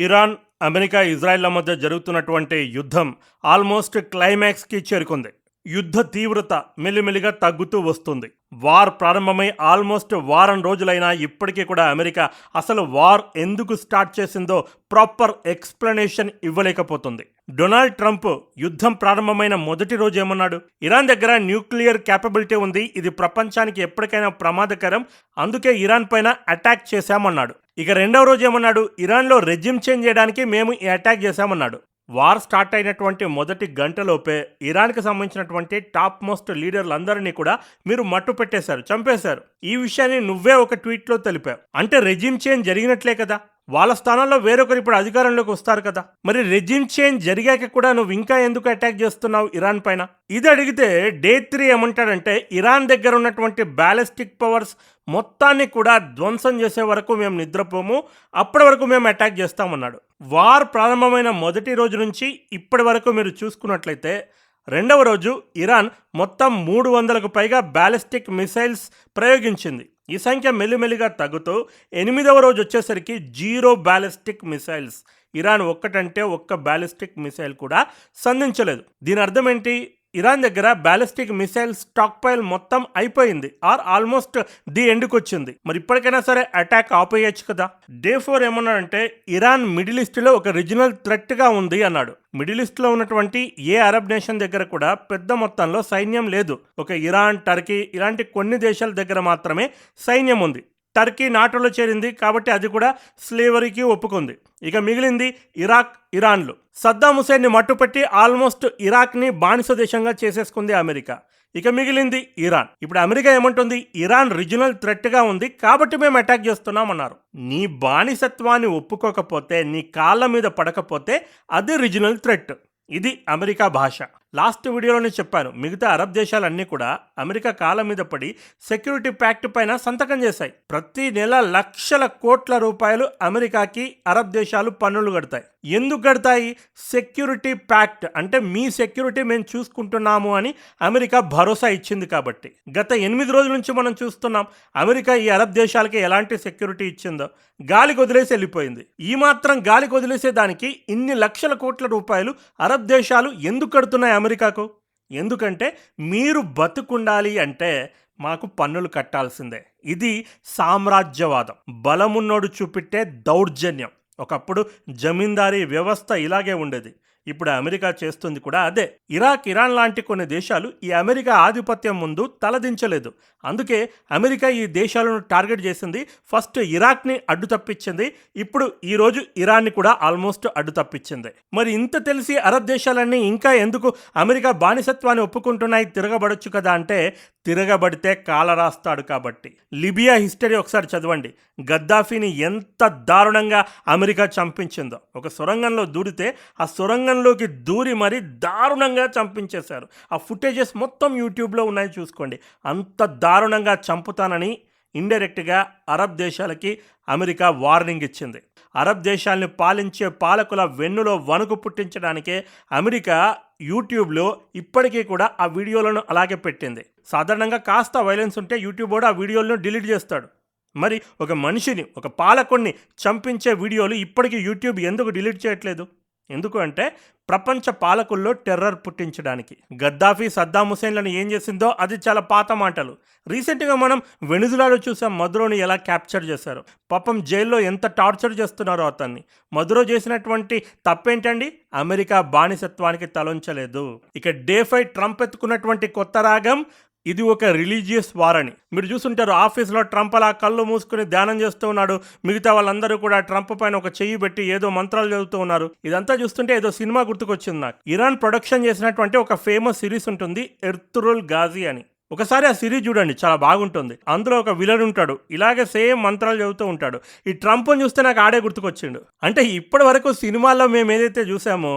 Iran, America, ఇజ్రాయెల్ల మధ్య జరుగుతున్నటువంటి యుద్ధం ఆల్మోస్ట్ క్లైమాక్స్కి చేరుకుంది. యుద్ధ తీవ్రత మెల్లిమెల్లిగా తగ్గుతూ వస్తుంది. వార్ ప్రారంభమై ఆల్మోస్ట్ వారం రోజులైనా ఇప్పటికీ కూడా అమెరికా అసలు వార్ ఎందుకు స్టార్ట్ చేసిందో ప్రాపర్ ఎక్స్ప్లెనేషన్ ఇవ్వలేకపోతుంది. డొనాల్డ్ ట్రంప్ యుద్ధం ప్రారంభమైన మొదటి రోజు ఏమన్నాడు? ఇరాన్ దగ్గర న్యూక్లియర్ క్యాపబిలిటీ ఉంది, ఇది ప్రపంచానికి ఎప్పటికైనా ప్రమాదకరం, అందుకే ఇరాన్ పైన అటాక్ చేశామన్నాడు. ఇక రెండవ రోజు ఏమన్నాడు? ఇరాన్లో రెజిమ్ చేంజ్ చేయడానికి మేము ఈ అటాక్ చేశామన్నాడు. వార్ స్టార్ట్ అయినటువంటి మొదటి గంటలోపే ఇరాన్కి సంబంధించినటువంటి టాప్ మోస్ట్ లీడర్లందరినీ కూడా మీరు మట్టు పెట్టేశారు, చంపేశారు. ఈ విషయాన్ని నువ్వే ఒక ట్వీట్లో తెలిపావు. అంటే రెజిమ్ చేంజ్ జరిగినట్లే కదా, వాళ్ళ స్థానంలో వేరొకరు ఇప్పుడు అధికారంలోకి వస్తారు కదా. మరి రెజిమ్ చేంజ్ జరిగాక కూడా నువ్వు ఇంకా ఎందుకు అటాక్ చేస్తున్నావు ఇరాన్ పైన? ఇది అడిగితే డే 3 ఏమంటాడంటే, ఇరాన్ దగ్గర ఉన్నటువంటి బ్యాలిస్టిక్ పవర్స్ మొత్తాన్ని కూడా ధ్వంసం చేసే వరకు మేము నిద్రపోము, అప్పటి వరకు మేము అటాక్ చేస్తామన్నాడు. వార్ ప్రారంభమైన మొదటి రోజు నుంచి ఇప్పటి వరకు మీరు చూసుకున్నట్లయితే రెండవ రోజు ఇరాన్ మొత్తం 300కు పైగా బ్యాలిస్టిక్ మిసైల్స్ ప్రయోగించింది. ఈ సంఖ్య మెల్లిమెల్లిగా తగ్గుతూ 8వ రోజు వచ్చేసరికి 0 బ్యాలిస్టిక్ మిసైల్స్. ఇరాన్ ఒక్కటంటే ఒక్క బ్యాలిస్టిక్ మిసైల్ కూడా సంధించలేదు. దీని అర్థం ఏంటి? ఇరాన్ దగ్గర బ్యాలిస్టిక్ మిసైల్ స్టాక్ పైల్ మొత్తం అయిపోయింది, ఆల్మోస్ట్ ది ఎండ్కి వచ్చింది. మరి ఇప్పటికైనా సరే అటాక్ ఆపేయచ్చు కదా. డే 4 ఏమన్నాడంటే, ఇరాన్ మిడిల్ ఈస్ట్లో ఒక రీజనల్ థ్రెట్గా ఉంది అన్నాడు. మిడిల్ ఈస్ట్లో ఉన్నటువంటి ఏ అరబ్ నేషన్ దగ్గర కూడా పెద్ద మొత్తంలో సైన్యం లేదు. ఒక ఇరాన్, టర్కీ ఇలాంటి కొన్ని దేశాల దగ్గర మాత్రమే సైన్యం ఉంది. టర్కీ నాటోలో చేరింది కాబట్టి అది కూడా స్లేవరీకి ఒప్పుకుంది. ఇక మిగిలింది ఇరాక్, ఇరాన్లు. సద్దాం హుసేన్ని మట్టుపెట్టి ఆల్మోస్ట్ ఇరాక్ని బానిస దేశంగా చేసేసుకుంది అమెరికా. ఇక మిగిలింది ఇరాన్. ఇప్పుడు అమెరికా ఏమంటుంది? ఇరాన్ రీజనల్ థ్రెట్గా ఉంది కాబట్టి మేము అటాక్ చేస్తున్నాం అన్నారు. నీ బానిసత్వాన్ని ఒప్పుకోకపోతే, నీ కాళ్ళ మీద పడకపోతే అది రీజనల్ థ్రెట్. ఇది అమెరికా భాష. లాస్ట్ వీడియోలోనే చెప్పాను, మిగతా అరబ్ దేశాలన్నీ కూడా అమెరికా కాళ్ళ మీద పడి సెక్యూరిటీ ప్యాక్ట్ పైన సంతకం చేశాయి. ప్రతి నెల లక్షల కోట్ల రూపాయలు అమెరికాకి అరబ్ దేశాలు పన్నులు కడతాయి. ఎందుకు కడతాయి? సెక్యూరిటీ ప్యాక్ట్ అంటే మీ సెక్యూరిటీ మేము చూసుకుంటున్నాము అని అమెరికా భరోసా ఇచ్చింది కాబట్టి. గత 8 రోజుల నుంచి మనం చూస్తున్నాం అమెరికా ఈ అరబ్ దేశాలకి ఎలాంటి సెక్యూరిటీ ఇచ్చిందో. గాలికి వదిలేసి వెళ్ళిపోయింది. ఈ మాత్రం గాలికి వదిలేసేదానికి ఇన్ని లక్షల కోట్ల రూపాయలు అరబ్ దేశాలు ఎందుకు కడుతున్నాయి అమెరికాకు? ఎందుకంటే మీరు బతుకుండాలి అంటే మాకు పన్నులు కట్టాల్సిందే. ఇది సామ్రాజ్యవాదం, బలమున్నోడు చూపిట్టే దౌర్జన్యం. ఒకప్పుడు జమీందారీ వ్యవస్థ ఇలాగే ఉండేది. ఇప్పుడు అమెరికా చేస్తుంది కూడా అదే. ఇరాక్, ఇరాన్ లాంటి కొన్ని దేశాలు ఈ అమెరికా ఆధిపత్యం ముందు తలదించలేదు. అందుకే అమెరికా ఈ దేశాలను టార్గెట్ చేసింది. ఫస్ట్ ఇరాక్ని అడ్డు తప్పించింది, ఇప్పుడు ఈరోజు ఇరాన్ని కూడా ఆల్మోస్ట్ అడ్డు తప్పించింది. మరి ఇంత తెలిసి అరబ్ దేశాలన్నీ ఇంకా ఎందుకు అమెరికా బానిసత్వాన్ని ఒప్పుకుంటున్నాయి? తిరగబడొచ్చు కదా అంటే, తిరగబడితే కాలరాస్తాడు కాబట్టి. లిబియా హిస్టరీ ఒకసారి చదవండి. గద్దాఫీని ఎంత దారుణంగా అమెరికా చంపించిందో. ఒక సొరంగంలో దూరితే ఆ సొరంగంలోకి దూరి మరీ దారుణంగా చంపించేశారు. ఆ ఫుటేజెస్ మొత్తం యూట్యూబ్లో ఉన్నాయి, చూసుకోండి. అంత దారుణంగా చంపుతానని ఇండైరెక్ట్గా అరబ్ దేశాలకి అమెరికా వార్నింగ్ ఇచ్చింది. అరబ్ దేశాలను పాలించే పాలకుల వెన్నులో వణుకు పుట్టించడానికే అమెరికా యూట్యూబ్లో ఇప్పటికీ కూడా ఆ వీడియోలను అలాగే పెట్టింది. సాధారణంగా కాస్త వైలెన్స్ ఉంటే యూట్యూబ్ కూడా ఆ వీడియోలను డిలీట్ చేస్తాడు. మరి ఒక మనిషిని, ఒక పాలకుడిని చంపించే వీడియోలు ఇప్పటికీ యూట్యూబ్ ఎందుకు డిలీట్ చేయట్లేదు? ఎందుకు అంటే ప్రపంచ పాలకుల్లో టెర్రర్ పుట్టించడానికి. గద్దాఫీ, సద్దాం హుసేన్లను ఏం చేసిందో అది చాలా పాత మాటలు. రీసెంట్గా మనం వెనుజులాలో చూసాం మదురోని ఎలా క్యాప్చర్ చేశారు. పాపం జైల్లో ఎంత టార్చర్ చేస్తున్నారో అతన్ని. మదురో చేసినటువంటి తప్పేంటండి? అమెరికా బానిసత్వానికి తలొంచలేదు. ఇక డే 5 ట్రంప్ ఎత్తుకున్నటువంటి కొత్త రాగం, ఇది ఒక రిలీజియస్ వార్ అని. మీరు చూస్తుంటారు ఆఫీస్లో ట్రంప్ అలా కళ్ళు మూసుకుని ధ్యానం చేస్తూ ఉన్నాడు. మిగతా వాళ్ళందరూ కూడా ట్రంప్ పైన ఒక చెయ్యి పెట్టి ఏదో మంత్రాలు చదువుతూ ఉన్నారు. ఇదంతా చూస్తుంటే ఏదో సినిమా గుర్తుకొచ్చింది నాకు. ఇరాన్ ప్రొడక్షన్ చేసినటువంటి ఒక ఫేమస్ సిరీస్ ఉంటుంది, ఎర్తురుల్ గాజీ అని. ఒకసారి ఆ సిరీస్ చూడండి, చాలా బాగుంటుంది. అందులో ఒక విలన్ ఉంటాడు, ఇలాగే సేమ్ మంత్రాలు చదువుతూ ఉంటాడు. ఈ ట్రంప్ని చూస్తే నాకు ఆడే గుర్తుకొచ్చిండు. అంటే ఇప్పటి వరకు సినిమాల్లో మేము ఏదైతే చూసామో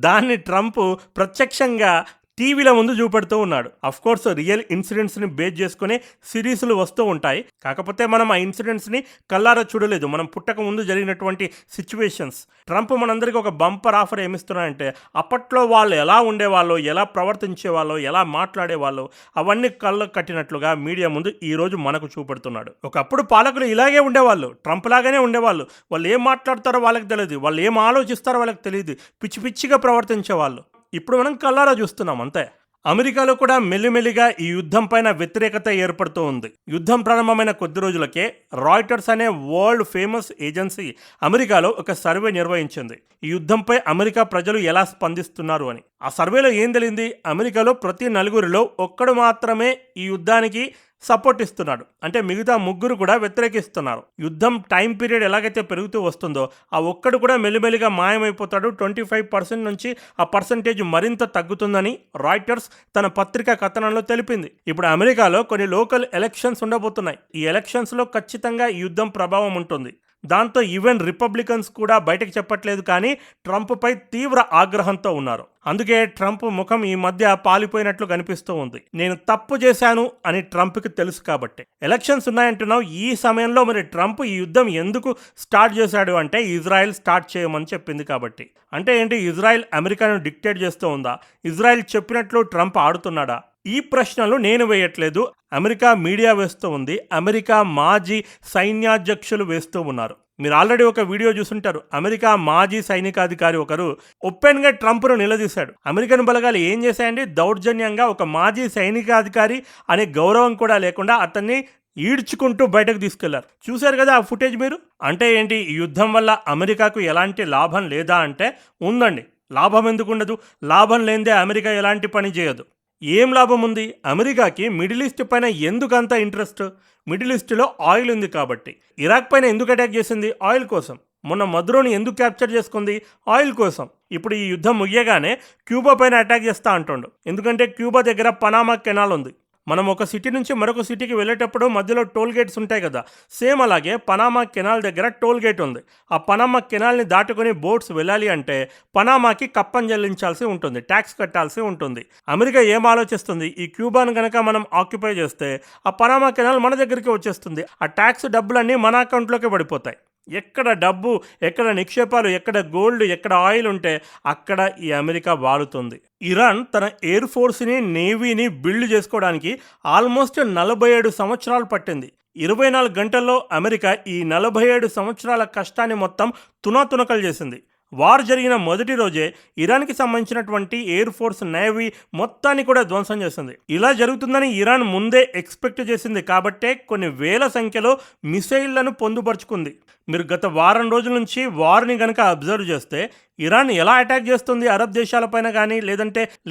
దాన్ని ట్రంప్ ప్రత్యక్షంగా టీవీల ముందు చూపెడుతూ ఉన్నాడు. అఫ్ కోర్స్ రియల్ ఇన్సిడెంట్స్ ని బేస్ చేసుకునే సిరీస్లు వస్తూ ఉంటాయి. కాకపోతే మనం ఆ ఇన్సిడెంట్స్ ని కల్లారా చూడలేదు. మనం పుట్టక ముందు జరిగినటువంటి సిచ్యువేషన్స్. ట్రంప్ మనందరికీ ఒక బంపర్ ఆఫర్ ఏమిస్తున్నాడంటే, అప్పట్లో వాళ్ళు ఎలా ఉండేవాళ్ళో, ఎలా ప్రవర్తించేవాళ్ళో, ఎలా మాట్లాడేవాళ్ళో అవన్నీ కళ్ళకు కట్టినట్లుగా మీడియా ముందు ఈ రోజు మనకు చూపెడుతున్నాడు. ఒకప్పుడు పాలకులు ఇలాగే ఉండేవాళ్ళు, ట్రంప్ లాగానే ఉండేవాళ్ళు. వాళ్ళు ఏం మాట్లాడతారో వాళ్ళకి తెలియదు, వాళ్ళు ఏం ఆలోచిస్తారో వాళ్ళకి తెలియదు, పిచ్చి పిచ్చిగా ప్రవర్తించేవాళ్ళు. ఇప్పుడు మనం కల్లారా చూస్తున్నాం అంతే. అమెరికాలో కూడా మెల్లిమెల్లిగా ఈ యుద్ధం పైన వ్యతిరేకత ఏర్పడుతూ ఉంది. యుద్ధం ప్రారంభమైన కొద్ది రోజులకే రాయిటర్స్ అనే వరల్డ్ ఫేమస్ ఏజెన్సీ అమెరికాలో ఒక సర్వే నిర్వహించింది. ఈ యుద్ధంపై అమెరికా ప్రజలు ఎలా స్పందిస్తున్నారు అని. ఆ సర్వేలో ఏం తెలింది? అమెరికాలో ప్రతి నలుగురిలో ఒక్కడు మాత్రమే ఈ యుద్ధానికి సపోర్ట్ ఇస్తున్నాడు. అంటే మిగతా ముగ్గురు కూడా వ్యతిరేకిస్తున్నారు. యుద్ధం టైం పీరియడ్ ఎలాగైతే పెరుగుతూ వస్తుందో ఆ ఒక్కడు కూడా మెల్లిమెల్లిగా మాయమైపోతాడు. 25% నుంచి ఆ పర్సంటేజ్ మరింత తగ్గుతుందని రాయిటర్స్ తన పత్రికా కథనంలో తెలిపింది. ఇప్పుడు అమెరికాలో కొన్ని లోకల్ ఎలక్షన్స్ ఉండబోతున్నాయి. ఈ ఎలక్షన్స్లో ఖచ్చితంగా ఈ యుద్ధం ప్రభావం ఉంటుంది. దాంతో ఈవెన్ రిపబ్లికన్స్ కూడా బయటకు చెప్పట్లేదు, కానీ ట్రంప్పై తీవ్ర ఆగ్రహంతో ఉన్నారు. అందుకే ట్రంప్ ముఖం ఈ మధ్య పాలిపోయినట్లు కనిపిస్తూ ఉంది. నేను తప్పు చేశాను అని ట్రంప్కి తెలుసు కాబట్టి. ఎలక్షన్స్ ఉన్నాయంటున్నావు, ఈ సమయంలో మరి ట్రంప్ ఈ యుద్ధం ఎందుకు స్టార్ట్ చేశాడు అంటే ఇజ్రాయెల్ స్టార్ట్ చేయమని చెప్పింది కాబట్టి. అంటే ఏంటి, ఇజ్రాయెల్ అమెరికాను డిక్టేట్ చేస్తూ ఉందా? ఇజ్రాయెల్ చెప్పినట్లు ట్రంప్ ఆడుతున్నాడా? ఈ ప్రశ్నలు నేను వేయట్లేదు, అమెరికా మీడియా వేస్తూ ఉంది, అమెరికా మాజీ సైన్యాధ్యక్షులు వేస్తూ ఉన్నారు. మీరు ఆల్రెడీ ఒక వీడియో చూసుంటారు. అమెరికా మాజీ సైనికాధికారి ఒకరు ఓపెన్గా ట్రంప్ను నిలదీశాడు. అమెరికన్ బలగాలు ఏం చేశాయండి? దౌర్జన్యంగా ఒక మాజీ సైనికాధికారి అనే గౌరవం కూడా లేకుండా అతన్ని ఈడ్చుకుంటూ బయటకు తీసుకెళ్లారు. చూశారు కదా ఆ ఫుటేజ్ మీరు. అంటే ఏంటి, ఈ యుద్ధం వల్ల అమెరికాకు ఎలాంటి లాభం లేదా అంటే ఉందండి. లాభం ఎందుకు ఉండదు? లాభం లేనిదే అమెరికా ఎలాంటి పని చేయదు. ఏం లాభం ఉంది? అమెరికాకి మిడిల్ ఈస్ట్ పైన ఎందుకంత ఇంట్రెస్ట్? మిడిల్ ఈస్ట్లో ఆయిల్ ఉంది కాబట్టి. ఇరాక్ పైన ఎందుకు అటాక్ చేసింది? ఆయిల్ కోసం. మొన్న మద్రోని ఎందుకు క్యాప్చర్ చేసుకుంది? ఆయిల్ కోసం. ఇప్పుడు ఈ యుద్ధం ముగియగానే క్యూబా పైన అటాక్ చేస్తా అంటుండు. ఎందుకంటే క్యూబా దగ్గర పనామా కెనాల్ ఉంది. మనం ఒక సిటీ నుంచి మరొక సిటీకి వెళ్ళేటప్పుడు మధ్యలో టోల్ గేట్స్ ఉంటాయి కదా, సేమ్ అలాగే పనామా కెనాల్ దగ్గర టోల్ గేట్ ఉంది. ఆ పనామా కెనాల్ని దాటుకొని బోట్స్ వెళ్ళాలి అంటే పనామాకి కప్పం చెల్లించాల్సి ఉంటుంది, ట్యాక్స్ కట్టాల్సి ఉంటుంది. అమెరికా ఏం ఆలోచిస్తుంది? ఈ క్యూబాను కనుక మనం ఆక్యుపై చేస్తే ఆ పనామా కెనాల్ మన దగ్గరికి వచ్చేస్తుంది. ఆ ట్యాక్స్ డబ్బులన్నీ మన అకౌంట్లోకి పడిపోతాయి. ఎక్కడ డబ్బు, ఎక్కడ నిక్షేపాలు, ఎక్కడ గోల్డ్, ఎక్కడ ఆయిల్ ఉంటే అక్కడ ఈ అమెరికా వాడుతుంది. ఇరాన్ తన ఎయిర్ ఫోర్స్ని, నేవీని బిల్డ్ చేసుకోవడానికి ఆల్మోస్ట్ 47 సంవత్సరాలు పట్టింది. 24 గంటల్లో అమెరికా ఈ 47 సంవత్సరాల కష్టాన్ని మొత్తం తునాతునకలు చేసింది. వార్ జరిగిన మొదటి రోజే ఇరాన్కి సంబంధించినటువంటి ఎయిర్ ఫోర్స్, నేవీ మొత్తాన్ని కూడా ధ్వంసం చేసింది. ఇలా జరుగుతుందని ఇరాన్ ముందే ఎక్స్పెక్ట్ చేసింది కాబట్టే కొన్ని వేల సంఖ్యలో మిసైళ్లను పొందుపరుచుకుంది. మీరు గత వారం రోజుల నుంచి వార్ని కనుక అబ్జర్వ్ చేస్తే ఇరాన్ ఎలా అటాక్ చేస్తుంది అరబ్ దేశాలపైన కానీ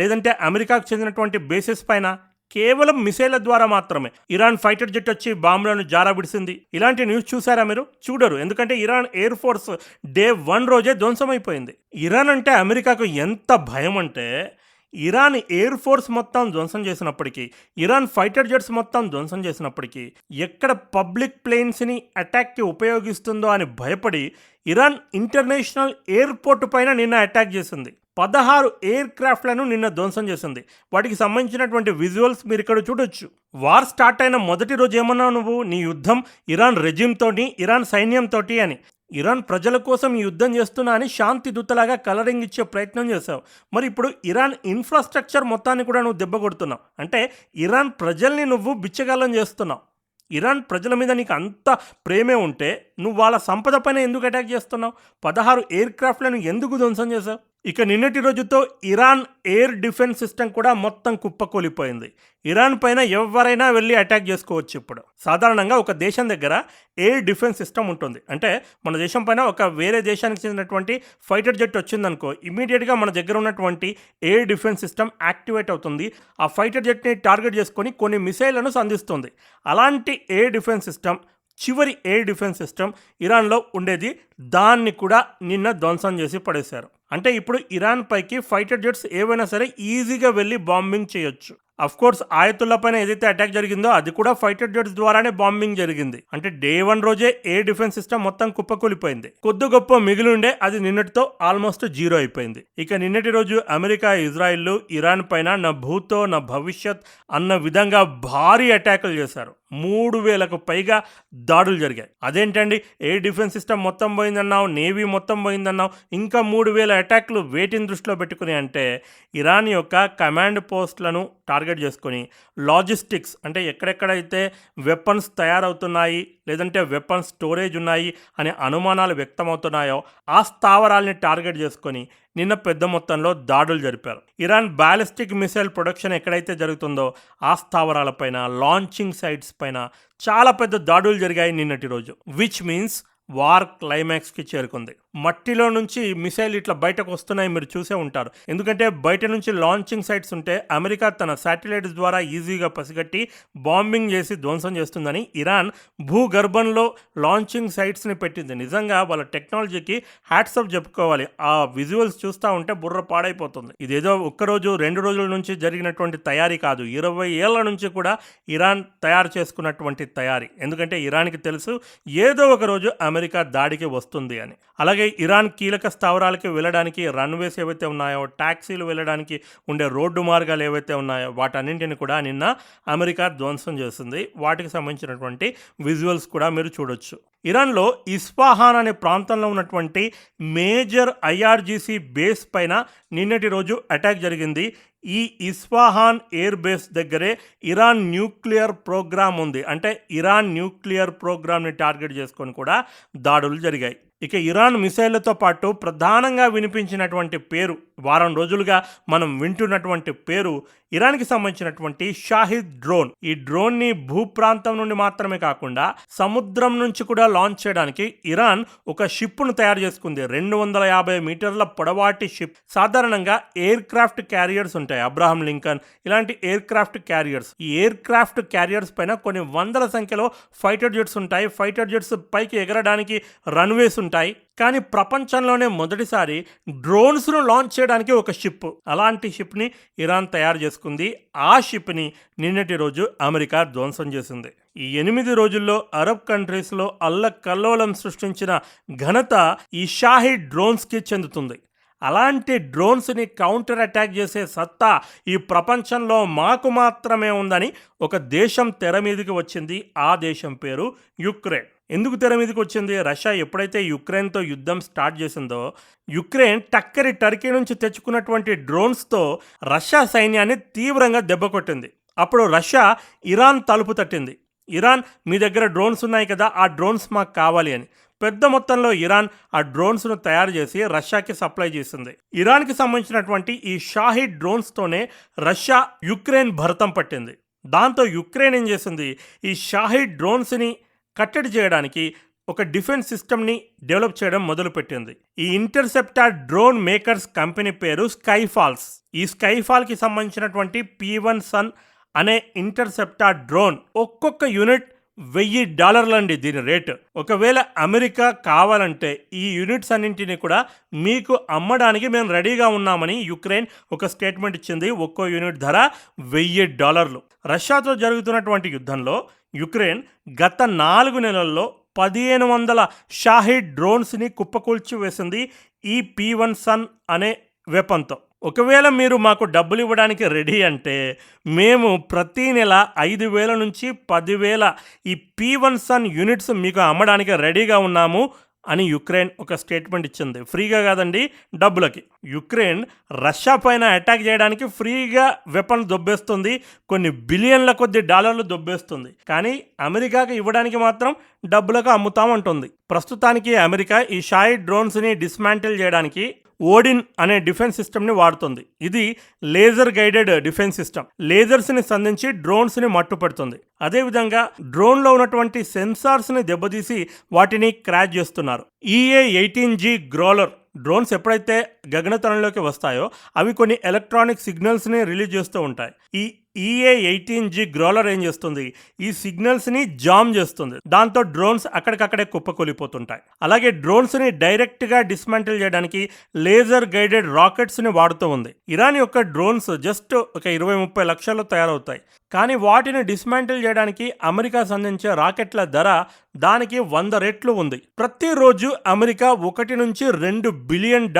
లేదంటే అమెరికాకు చెందినటువంటి బేసెస్ పైన, కేవలం మిసైళ్ల ద్వారా మాత్రమే. ఇరాన్ ఫైటర్ జెట్ వచ్చి బాంబులను జారాబిడిసింది. ఇలాంటి న్యూస్ చూసారా మీరు? చూడరు. ఎందుకంటే ఇరాన్ ఎయిర్ ఫోర్స్ డే 1 రోజే ధ్వంసమైపోయింది. ఇరాన్ అంటే అమెరికాకు ఎంత భయం అంటే, ఇరాన్ ఎయిర్ ఫోర్స్ మొత్తం ధ్వంసం చేసినప్పటికీ, ఇరాన్ ఫైటర్ జెట్స్ మొత్తం ధ్వంసం చేసినప్పటికీ, ఎక్కడ పబ్లిక్ ప్లేన్స్ని అటాక్కి ఉపయోగిస్తుందో అని భయపడి ఇరాన్ ఇంటర్నేషనల్ ఎయిర్పోర్ట్ పైన నిన్న అటాక్ చేసింది. 16 ఎయిర్ క్రాఫ్ట్లను నిన్న ధ్వంసం చేసింది. వాటికి సంబంధించినటువంటి విజువల్స్ మీరు ఇక్కడ చూడొచ్చు. వార్ స్టార్ట్ అయిన మొదటి రోజు ఏమన్నావు నువ్వు? నీ యుద్ధం ఇరాన్ రెజిమ్తోటి, ఇరాన్ సైన్యంతోటి అని. ఇరాన్ ప్రజల కోసం ఈ యుద్ధం చేస్తున్నా అని శాంతి దూతలాగా కలరింగ్ ఇచ్చే ప్రయత్నం చేశావు. మరి ఇప్పుడు ఇరాన్ ఇన్ఫ్రాస్ట్రక్చర్ మొత్తాన్ని కూడా నువ్వు దెబ్బ కొడుతున్నావు. అంటే ఇరాన్ ప్రజల్ని నువ్వు బిచ్చగాళ్ళం చేస్తున్నావు. ఇరాన్ ప్రజల మీద నీకు అంత ప్రేమే ఉంటే నువ్వు వాళ్ళ సంపద పైన ఎందుకు అటాక్ చేస్తున్నావు? 16 ఎయిర్ క్రాఫ్ట్లను ఎందుకు ధ్వంసం చేశావు? ఇక నిన్నటి రోజుతో ఇరాన్ ఎయిర్ డిఫెన్స్ సిస్టమ్ కూడా మొత్తం కుప్పకూలిపోయింది. ఇరాన్ పైన ఎవరైనా వెళ్ళి అటాక్ చేసుకోవచ్చు. ఇప్పుడు సాధారణంగా ఒక దేశం దగ్గర ఎయిర్ డిఫెన్స్ సిస్టమ్ ఉంటుంది. అంటే మన దేశం పైన ఒక వేరే దేశానికి చెందినటువంటి ఫైటర్ జెట్ వచ్చిందనుకో, ఇమీడియట్గా మన దగ్గర ఉన్నటువంటి ఎయిర్ డిఫెన్స్ సిస్టమ్ యాక్టివేట్ అవుతుంది. ఆ ఫైటర్ జెట్ని టార్గెట్ చేసుకొని కొన్ని మిసైళ్లను సంధిస్తుంది. అలాంటి ఎయిర్ డిఫెన్స్ సిస్టమ్, చివరి ఎయిర్ డిఫెన్స్ సిస్టమ్ ఇరాన్లో ఉండేది. దాన్ని కూడా నిన్న ధ్వంసం చేసి పడేశారు. అంటే ఇప్పుడు ఇరాన్ పైకి ఫైటర్ జెట్స్ ఏవైనా సరే ఈజీగా వెళ్ళి బాంబింగ్ చేయొచ్చు. కోర్స్ ఆయతుల్లా పైన ఏదైతే అటాక్ జరిగిందో అది కూడా ఫైటర్ జెట్స్ ద్వారానే బాంబింగ్ జరిగింది. అంటే డే 1 రోజే ఎయిర్ డిఫెన్స్ సిస్టమ్ మొత్తం కుప్పకూలిపోయింది. కొద్ది గొప్ప మిగిలిండే అది నిన్నటితో ఆల్మోస్ట్ జీరో అయిపోయింది. ఇక నిన్నటి రోజు అమెరికా, ఇజ్రాయిల్ ఇరాన్ పైన నా భూతో నా భవిష్యత్ అన్న విధంగా భారీ అటాకులు చేశారు. 3,000కు పైగా దాడులు జరిగాయి. అదేంటండి, ఎయిర్ డిఫెన్స్ సిస్టమ్ మొత్తం పోయిందన్నావు, నేవీ మొత్తం పోయిందన్నావు, ఇంకా 3,000 అటాక్లు వేటిని దృష్టిలో పెట్టుకుని అంటే ఇరాన్ యొక్క కమాండ్ పోస్టులను టార్గెట్ చేసుకొని లాజిస్టిక్స్ అంటే ఎక్కడెక్కడైతే వెపన్స్ తయారవుతున్నాయి లేదంటే వెపన్స్ స్టోరేజ్ ఉన్నాయి అనే అనుమానాలు వ్యక్తమవుతున్నాయో ఆ స్థావరాల్ని టార్గెట్ చేసుకొని నిన్న పెద్ద మొత్తంలో దాడులు జరిపారు. ఇరాన్ బ్యాలిస్టిక్ మిసైల్ ప్రొడక్షన్ ఎక్కడైతే జరుగుతుందో ఆ స్థావరాలపైన, లాంచింగ్ సైట్స్ పైన చాలా పెద్ద దాడులు జరిగాయి నిన్నటి రోజు. విచ్ మీన్స్ వార్ క్లైమాక్స్కి చేరుకుంది. మట్టిలో నుంచి మిసైల్ ఇట్లా బయటకు వస్తున్నాయి, మీరు చూసే ఉంటారు. ఎందుకంటే బయట నుంచి లాంచింగ్ సైట్స్ ఉంటే అమెరికా తన శాటిలైట్స్ ద్వారా ఈజీగా పసిగట్టి బాంబింగ్ చేసి ధ్వంసం చేస్తుందని ఇరాన్ భూగర్భంలో లాంచింగ్ సైట్స్ని పెట్టింది. నిజంగా వాళ్ళ టెక్నాలజీకి హ్యాట్సప్ చెప్పుకోవాలి. ఆ విజువల్స్ చూస్తూ ఉంటే బుర్ర పాడైపోతుంది. ఇదేదో ఒక్కరోజు 2 రోజుల నుంచి జరిగినటువంటి తయారీ కాదు, 20 ఏళ్ల నుంచి కూడా ఇరాన్ తయారు చేసుకున్నటువంటి తయారీ. ఎందుకంటే ఇరాన్కి తెలుసు ఏదో ఒక రోజు అమెరికా దాడికి వస్తుంది అని. అలాగే ఇరాన్ కీలక స్థావరాలకి వెళ్ళడానికి రన్వేస్ ఏవైతే ఉన్నాయో, టాక్సీలు వెళ్ళడానికి ఉండే రోడ్డు మార్గాలు ఏవైతే ఉన్నాయో వాటన్నింటిని కూడా నిన్న అమెరికా ధ్వంసం చేసింది. వాటికి సంబంధించినటువంటి విజువల్స్ కూడా మీరు చూడొచ్చు. ఇరాన్లో ఇస్ఫాహాన్ అనే ప్రాంతంలో ఉన్నటువంటి మేజర్ ఐఆర్జీసీ బేస్ పైన నిన్నటి రోజు అటాక్ జరిగింది. ఈ ఇస్ఫాహాన్ ఎయిర్ బేస్ దగ్గరే ఇరాన్ న్యూక్లియర్ ప్రోగ్రామ్ ఉంది. అంటే ఇరాన్ న్యూక్లియర్ ప్రోగ్రామ్ని టార్గెట్ చేసుకొని కూడా దాడులు జరిగాయి. ఇక ఇరాన్ మిసైళ్లతో పాటు ప్రధానంగా వినిపించినటువంటి పేరు, వారం రోజులుగా మనం వింటున్నటువంటి పేరు ఇరాన్కి సంబంధించినటువంటి షాహిద్ డ్రోన్. ఈ డ్రోన్ని భూప్రాంతం నుండి మాత్రమే కాకుండా సముద్రం నుంచి కూడా లాంచ్ చేయడానికి ఇరాన్ ఒక షిప్ను తయారు చేసుకుంది. 250 మీటర్ల పొడవాటి షిప్. సాధారణంగా ఎయిర్ క్రాఫ్ట్ క్యారియర్స్ ఉంటాయి, అబ్రహాం లింకన్ ఇలాంటి ఎయిర్ క్రాఫ్ట్ క్యారియర్స్. ఈ ఎయిర్ క్రాఫ్ట్ క్యారియర్స్ పైన కొన్ని వందల సంఖ్యలో ఫైటర్ జెట్స్ ఉంటాయి. ఫైటర్ జెట్స్ పైకి ఎగరడానికి రన్వేస్ ఉంటాయి. కానీ ప్రపంచంలోనే మొదటిసారి డ్రోన్స్ను లాంచ్ చేయడానికి ఒక షిప్, అలాంటి షిప్ని ఇరాన్ తయారు చేసుకుంది. ఆ షిప్ని నిన్నటి రోజు అమెరికా ధ్వంసం చేసింది. ఈ 8 రోజుల్లో అరబ్ కంట్రీస్లో అల్లకల్లోలం సృష్టించిన ఘనత ఈ షాహిద్ డ్రోన్స్కి చెందుతుంది. అలాంటి డ్రోన్స్ని కౌంటర్ అటాక్ చేసే సత్తా ఈ ప్రపంచంలో మాకు మాత్రమే ఉందని ఒక దేశం తెర మీదకి వచ్చింది. ఆ దేశం పేరు యుక్రెయిన్. ఎందుకు తెర మీదకి వచ్చింది? రష్యా ఎప్పుడైతే యుక్రెయిన్తో యుద్ధం స్టార్ట్ చేసిందో యుక్రెయిన్ టక్కరి టర్కీ నుంచి తెచ్చుకున్నటువంటి డ్రోన్స్తో రష్యా సైన్యాన్ని తీవ్రంగా దెబ్బకొట్టింది. అప్పుడు రష్యా ఇరాన్ తలుపు తట్టింది. ఇరాన్, మీ దగ్గర డ్రోన్స్ ఉన్నాయి కదా, ఆ డ్రోన్స్ మాకు కావాలి అని. పెద్ద మొత్తంలో ఇరాన్ ఆ డ్రోన్స్ను తయారు చేసి రష్యాకి సప్లై చేసింది. ఇరాన్కి సంబంధించినటువంటి ఈ షాహిద్ డ్రోన్స్తోనే రష్యా యుక్రెయిన్ భరతం పట్టింది. దాంతో యుక్రెయిన్ ఏం చేసింది, ఈ షాహిద్ డ్రోన్స్ని కట్టడి చేయడానికి ఒక డిఫెన్స్ సిస్టమ్ని డెవలప్ చేయడం మొదలుపెట్టింది. ఈ ఇంటర్సెప్టార్ డ్రోన్ మేకర్స్ కంపెనీ పేరు స్కైఫాల్స్. ఈ స్కైఫాల్కి సంబంధించినటువంటి P1 సన్ అనే ఇంటర్సెప్టార్ డ్రోన్ ఒక్కొక్క యూనిట్ $1,000 అండి దీని రేటు. ఒకవేళ అమెరికా కావాలంటే ఈ యూనిట్స్ అన్నింటినీ కూడా మీకు అమ్మడానికి మేము రెడీగా ఉన్నామని యుక్రెయిన్ ఒక స్టేట్మెంట్ ఇచ్చింది. ఒక్కో యూనిట్ ధర $1,000. రష్యాతో జరుగుతున్నటువంటి యుద్ధంలో యుక్రెయిన్ గత 4 నెలల్లో 1,500 షాహిద్ డ్రోన్స్ని కుప్పకూల్చి వేసింది ఈ P1 సన్ అనే వెపన్తో. ఒకవేళ మీరు మాకు డబ్బులు ఇవ్వడానికి రెడీ అంటే మేము ప్రతి నెల 5,000 నుంచి 10,000 ఈ P1 సన్ యూనిట్స్ మీకు అమ్మడానికి రెడీగా ఉన్నాము అని యుక్రెయిన్ ఒక స్టేట్మెంట్ ఇచ్చింది. ఫ్రీగా కాదండి, డబ్బులకి. యుక్రెయిన్ రష్యా పైన అటాక్ చేయడానికి ఫ్రీగా వెపన్ దొబ్బేస్తుంది, కొన్ని బిలియన్ల కొద్ది డాలర్లు దొబ్బేస్తుంది. కానీ అమెరికాకి ఇవ్వడానికి మాత్రం డబ్బులకు అమ్ముతామంటుంది. ప్రస్తుతానికి అమెరికా ఈ షాహిద్ డ్రోన్స్ని డిస్మాంటిల్ చేయడానికి ఓడిన్ అనే డిఫెన్స్ సిస్టమ్ని వాడుతుంది. ఇది లేజర్ గైడెడ్ డిఫెన్స్ సిస్టమ్. లేజర్స్ని సంధించి డ్రోన్స్ని మట్టుపెడుతుంది. అదేవిధంగా డ్రోన్లో ఉన్నటువంటి సెన్సార్స్ని దెబ్బతీసి వాటిని క్రాష్ చేస్తున్నారు. EA-18G గ్రోలర్ డ్రోన్స్ ఎప్పుడైతే గగనతలంలోకి వస్తాయో అవి కొన్ని ఎలక్ట్రానిక్ సిగ్నల్స్ని రిలీజ్ చేస్తూ ఉంటాయి. ఈ EA-18G గ్రోలర్ ఏం చేస్తుంది, ఈ సిగ్నల్స్ని జామ్ చేస్తుంది. దాంతో డ్రోన్స్ అక్కడికక్కడే కుప్పకూలిపోతుంటాయి. అలాగే డ్రోన్స్ని డైరెక్ట్గా డిస్మాంటిల్ చేయడానికి లేజర్ గైడెడ్ రాకెట్స్ని వాడుతూ ఉంది. ఇరాన్ యొక్క డ్రోన్స్ జస్ట్ ఒక 20-30 లక్షల్లో తయారవుతాయి. కానీ వాటిని డిస్మాంటిల్ చేయడానికి అమెరికా సంధించే రాకెట్ల ధర దానికి 100 రెట్లు ఉంది. ప్రతిరోజు అమెరికా $1-2 బిలియన్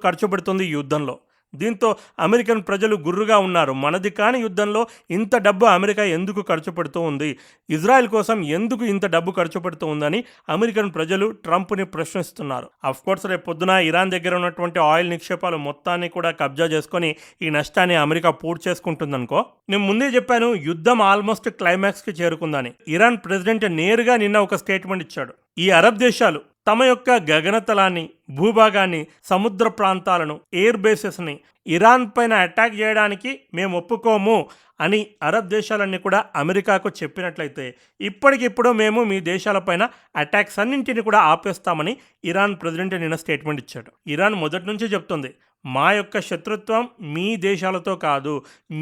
ఖర్చు పెడుతుంది ఈ యుద్ధంలో. దీంతో అమెరికన్ ప్రజలు గుర్రుగా ఉన్నారు. మనది కాని యుద్ధంలో ఇంత డబ్బు అమెరికా ఎందుకు ఖర్చు పెడుతూ ఉంది, ఇజ్రాయెల్ కోసం ఎందుకు ఇంత డబ్బు ఖర్చు పెడుతూ ఉందని అమెరికన్ ప్రజలు ట్రంప్ని ప్రశ్నిస్తున్నారు. అఫ్కోర్స్ రేపు పొద్దున ఇరాన్ దగ్గర ఉన్నటువంటి ఆయిల్ నిక్షేపాలు మొత్తాన్ని కూడా కబ్జా చేసుకొని ఈ నష్టాన్ని అమెరికా పూర్తి చేసుకుంటుందనుకో. నేను ముందే చెప్పాను యుద్ధం ఆల్మోస్ట్ క్లైమాక్స్కి చేరుకుందని. ఇరాన్ ప్రెసిడెంట్ నేరుగా నిన్న ఒక స్టేట్మెంట్ ఇచ్చాడు. ఈ అరబ్ దేశాలు తమ యొక్క గగనతలాన్ని, భూభాగాన్ని, సముద్ర ప్రాంతాలను, ఎయిర్ బేసెస్ని ఇరాన్ పైన అటాక్ చేయడానికి మేము ఒప్పుకోము అని అరబ్ దేశాలన్నీ కూడా అమెరికాకు చెప్పినట్లయితే ఇప్పటికిప్పుడు మేము మీ దేశాలపైన అటాక్స్ అన్నింటినీ కూడా ఆపేస్తామని ఇరాన్ ప్రెసిడెంట్ నిన్న స్టేట్మెంట్ ఇచ్చాడు. ఇరాన్ మొదటి నుంచి చెప్తుంది, మా యొక్క శత్రుత్వం మీ దేశాలతో కాదు,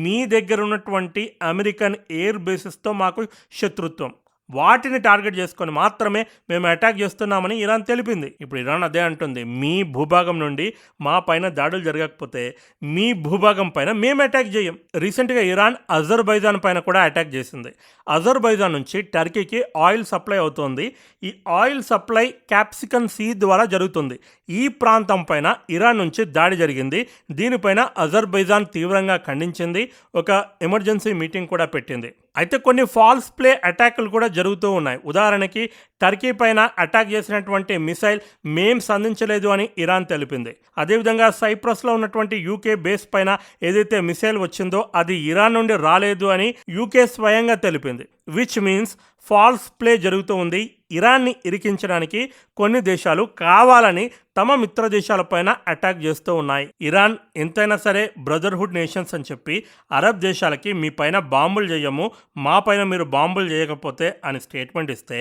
మీ దగ్గర ఉన్నటువంటి అమెరికన్ ఎయిర్ బేసెస్తో మాకు శత్రుత్వం, వాటిని టార్గెట్ చేసుకొని మాత్రమే మేము అటాక్ చేస్తున్నామని ఇరాన్ తెలిపింది. ఇప్పుడు ఇరాన్ అదే అంటుంది, మీ భూభాగం నుండి మా పైన దాడులు జరగకపోతే మీ భూభాగం పైన మేము అటాక్ చేయం. రీసెంట్గా ఇరాన్ అజర్బైజాన్ పైన కూడా అటాక్ చేసింది. అజర్బైజాన్ నుంచి టర్కీకి ఆయిల్ సప్లై అవుతోంది. ఈ ఆయిల్ సప్లై క్యాప్సికన్ సీ ద్వారా జరుగుతుంది. ఈ ప్రాంతం పైన ఇరాన్ నుంచి దాడి జరిగింది. దీనిపైన అజర్బైజాన్ తీవ్రంగా ఖండించింది. ఒక ఎమర్జెన్సీ మీటింగ్ కూడా పెట్టింది. అయితే కొన్ని ఫాల్స్ ప్లే అటాకులు కూడా జరుగుతూ ఉన్నాయి. ఉదాహరణకి టర్కీ పైన అటాక్ చేసినటువంటి మిసైల్ మేం సంధించలేదు అని ఇరాన్ తెలిపింది. అదేవిధంగా సైప్రస్లో ఉన్నటువంటి యూకే బేస్ పైన ఏదైతే మిసైల్ వచ్చిందో అది ఇరాన్ నుండి రాలేదు అని యూకే స్వయంగా తెలిపింది. విచ్ మీన్స్ ఫాల్స్ ప్లే జరుగుతూ ఉంది. ఇరాన్ని ఇరికించడానికి కొన్ని దేశాలు కావాలని తమ మిత్ర దేశాలపైన అటాక్ చేస్తూ ఉన్నాయి. ఇరాన్ ఎంతైనా సరే బ్రదర్హుడ్ నేషన్స్ అని చెప్పి అరబ్ దేశాలకి మీ పైన బాంబులు చేయము, మా పైన మీరు బాంబులు చేయకపోతే అని స్టేట్మెంట్ ఇస్తే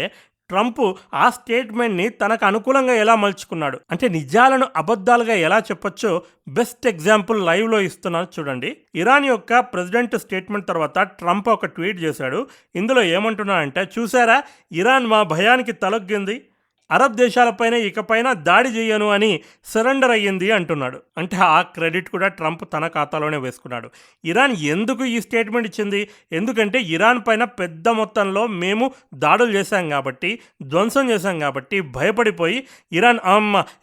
ట్రంప్ ఆ స్టేట్మెంట్ని తనకు అనుకూలంగా ఎలా మలుచుకున్నాడు అంటే నిజాలను అబద్ధాలుగా ఎలా చెప్పొచ్చో బెస్ట్ ఎగ్జాంపుల్ లైవ్లో ఇస్తున్నాను చూడండి. ఇరాన్ యొక్క ప్రెసిడెంట్ స్టేట్మెంట్ తర్వాత ట్రంప్ ఒక ట్వీట్ చేశాడు. ఇందులో ఏమంటున్నాడంటే, చూసారా ఇరాన్ మా భయానికి తలొగ్గింది, అరబ్ దేశాలపైన ఇకపైన దాడి చేయను అని సరెండర్ అయ్యింది అంటున్నాడు. అంటే ఆ క్రెడిట్ కూడా ట్రంప్ తన ఖాతాలోనే వేసుకున్నాడు. ఇరాన్ ఎందుకు ఈ స్టేట్మెంట్ ఇచ్చింది? ఎందుకంటే ఇరాన్ పైన పెద్ద మొత్తంలో మేము దాడులు చేశాం కాబట్టి, ధ్వంసం చేశాం కాబట్టి భయపడిపోయి ఇరాన్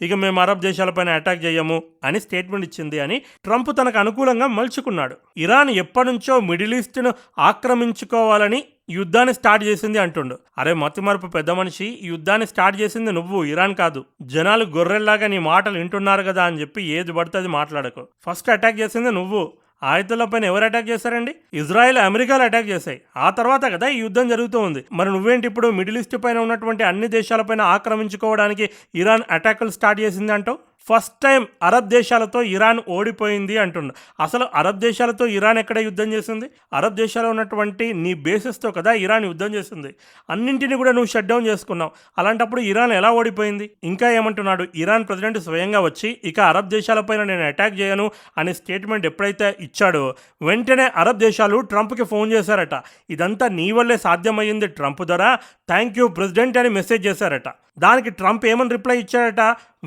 ఇక మేము అరబ్ దేశాలపైన అటాక్ చేయము అని స్టేట్మెంట్ ఇచ్చింది అని ట్రంప్ తనకు అనుకూలంగా మలుచుకున్నాడు. ఇరాన్ ఎప్పటి నుంచో మిడిల్ ఈస్ట్ను ఆక్రమించుకోవాలని యుద్ధాన్ని స్టార్ట్ చేసింది అంటుండు. అరే మతిమరుపు పెద్ద మనిషి, యుద్ధాన్ని స్టార్ట్ చేసింది నువ్వు, ఇరాన్ కాదు. జనాలు గొర్రెల్లాగా నీ మాటలు వింటున్నారు కదా అని చెప్పి ఏది పడితే అది మాట్లాడకు. ఫస్ట్ అటాక్ చేసింది నువ్వు. ఆయుధాలపైన ఎవరు అటాక్ చేశారండి? ఇజ్రాయెల్, అమెరికాలు అటాక్ చేశాయి. ఆ తర్వాత కదా ఈ యుద్ధం జరుగుతూ ఉంది. మరి నువ్వేంటి ఇప్పుడు మిడిల్ ఈస్ట్ పైన ఉన్నటువంటి అన్ని దేశాలపైన ఆక్రమించుకోవడానికి ఇరాన్ అటాకులు స్టార్ట్ చేసింది అంటావు? ఫస్ట్ టైం అరబ్ దేశాలతో ఇరాన్ ఓడిపోయింది అంటుండు. అసలు అరబ్ దేశాలతో ఇరాన్ ఎక్కడ యుద్ధం చేసింది? అరబ్ దేశాల్లో ఉన్నటువంటి నీ బేసెస్తో కదా ఇరాన్ యుద్ధం చేసింది. అన్నింటినీ కూడా నువ్వు షట్ డౌన్ చేసుకున్నావు. అలాంటప్పుడు ఇరాన్ ఎలా ఓడిపోయింది? ఇంకా ఏమంటున్నాడు, ఇరాన్ ప్రెసిడెంట్ స్వయంగా వచ్చి ఇక అరబ్ దేశాలపైన నేను అటాక్ చేయను అనే స్టేట్మెంట్ ఎప్పుడైతే ఇచ్చాడో వెంటనే అరబ్ దేశాలు ట్రంప్కి ఫోన్ చేశారట. ఇదంతా నీ వల్లే సాధ్యమయ్యింది ట్రంప్ ద్వారా, థ్యాంక్ యూ ప్రెసిడెంట్ అని మెసేజ్ చేశారట. దానికి ట్రంప్ ఏమని రిప్లై ఇచ్చాడట,